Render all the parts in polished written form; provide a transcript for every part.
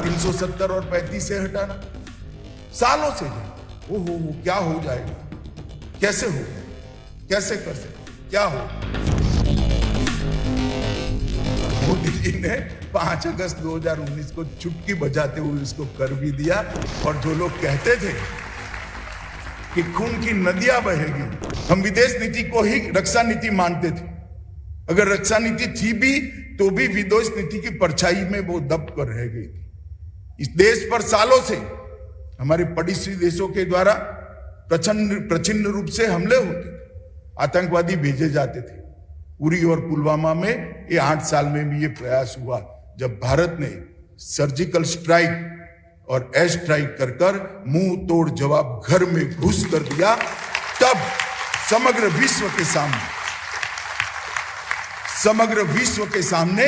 370 और 35 से हटाना सालों से है। ओहो क्या हो जाएगा, कैसे होगा, कैसे कर सकते, क्या हो। मोदी जी ने 5 अगस्त 2019 को चुटकी बजाते हुए इसको कर भी दिया। और जो लोग कहते थे कि खून की नदियां बहेगी, हम विदेश नीति को ही रक्षा नीति मानते थे। अगर रक्षा नीति थी भी तो भी विदेश नीति की परछाई में वो दब कर रह गई थी। इस देश पर सालों से हमारे पड़ोसी देशों के द्वारा प्रचंड रूप से हमले होते थे, आतंकवादी भेजे जाते थे। उरी और पुलवामा में ये 8 साल में भी ये प्रयास हुआ। जब भारत ने सर्जिकल स्ट्राइक और एयर स्ट्राइक कर मुंह तोड़ जवाब घर में घुस कर दिया, तब समग्र विश्व के सामने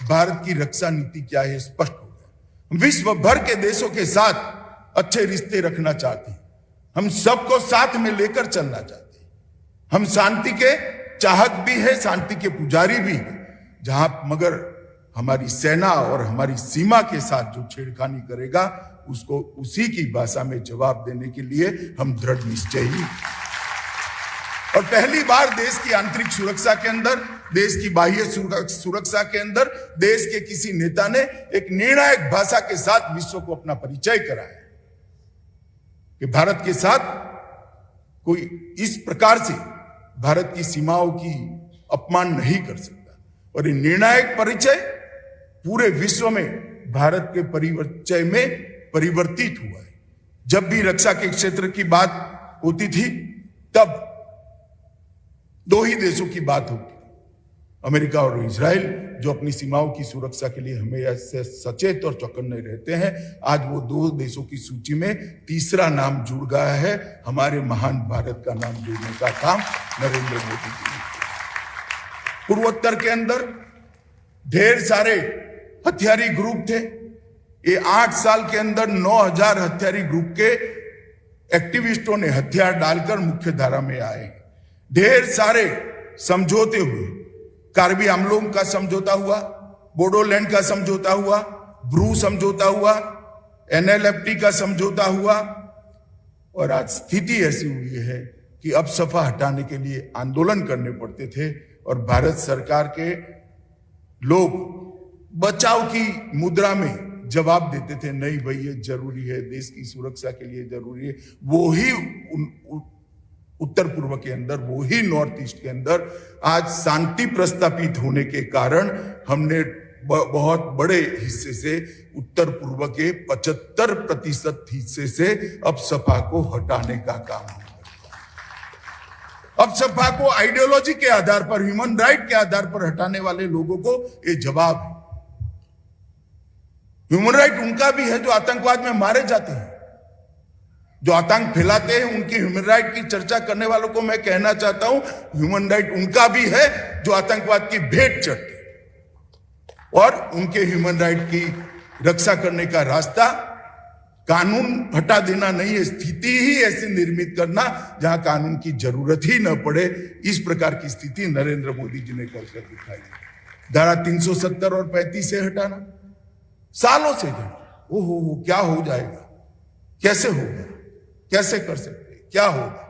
भारत की रक्षा नीति क्या है स्पष्ट हो गया। विश्व भर के देशों के साथ अच्छे रिश्ते रखना चाहते हैं, हम सबको साथ में लेकर चलना चाहते हैं। हम शांति के चाहक भी है, शांति के पुजारी भी है। जहां मगर हमारी सेना और हमारी सीमा के साथ जो छेड़खानी करेगा उसको उसी की भाषा में जवाब देने के लिए हम दृढ़ निश्चयी। और पहली बार देश की आंतरिक सुरक्षा के अंदर, देश की बाह्य सुरक्षा के अंदर देश के किसी नेता ने एक निर्णायक भाषा के साथ विश्व को अपना परिचय कराया कि भारत के साथ कोई इस प्रकार से भारत की सीमाओं की अपमान नहीं कर सकता। और ये निर्णायक परिचय पूरे विश्व में भारत के परिचय में परिवर्तित हुआ है। जब भी रक्षा के क्षेत्र की बात होती थी तब 2 ही देशों की बात होती थी, अमेरिका और इजराइल, जो अपनी सीमाओं की सुरक्षा के लिए हमेशा सचेत और चौकन्ने रहते हैं। आज वो 2 देशों की सूची में तीसरा नाम जुड़ गया है। हमारे महान भारत का नाम जुड़ने का काम नरेंद्र मोदी जी ने। पूर्वोत्तर के अंदर ढेर सारे हथियारी ग्रुप थे। ये 8 साल के अंदर 9000 हथियारी ग्रुप के एक्टिविस्टों ने हथियार डालकर मुख्य धारा में आए। ढेर सारे समझौते हुए, कार्बी आंगलोंग का समझौता हुआ, बोडोलैंड का समझौता हुआ, ब्रू समझौता हुआ, NLFT का समझौता हुआ। और आज स्थिति ऐसी हुई है कि अब सफा हटाने के लिए आंदोलन करने पड़ते थे और भारत सरकार के लोग बचाव की मुद्रा में जवाब देते थे, नहीं भाई ये जरूरी है, देश की सुरक्षा के लिए जरूरी है। वो ही उत्तर पूर्व के अंदर, वो ही नॉर्थ ईस्ट के अंदर आज शांति प्रस्तापित होने के कारण हमने बहुत बड़े हिस्से से, उत्तर पूर्व के 75% हिस्से से अब सपा को हटाने का काम हो। अब सपा को आइडियोलॉजी के आधार पर, ह्यूमन राइट के आधार पर हटाने वाले लोगों को ये जवाब है। ह्यूमन राइट उनका भी है जो आतंकवाद में मारे जाते हैं, जो आतंक फैलाते हैं। उनकी ह्यूमन राइट की चर्चा करने वालों को मैं कहना चाहता हूं, ह्यूमन राइट उनका भी है जो आतंकवाद की भेंट चढ़ते हैं। और उनके ह्यूमन राइट की रक्षा करने का रास्ता कानून हटा देना नहीं है, स्थिति ही ऐसी निर्मित करना जहां कानून की जरूरत ही न पड़े। इस प्रकार की स्थिति नरेंद्र मोदी जी ने करके दिखाई। धारा 370 और 35 से हटाना सालों से है। ओहो क्या हो जाएगा, कैसे होगा, कैसे कर सकते, क्या होगा।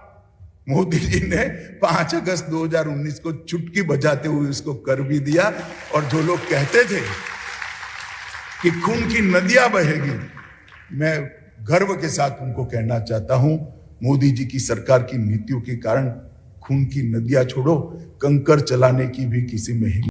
मोदी जी ने 5 अगस्त 2019 को चुटकी बजाते हुए इसको कर भी दिया। और जो लोग कहते थे कि खून की नदियां बहेगी, मैं गर्व के साथ उनको कहना चाहता हूं, मोदी जी की सरकार की नीतियों के कारण खून की नदियां छोड़ो, कंकर चलाने की भी किसी में हिम्मत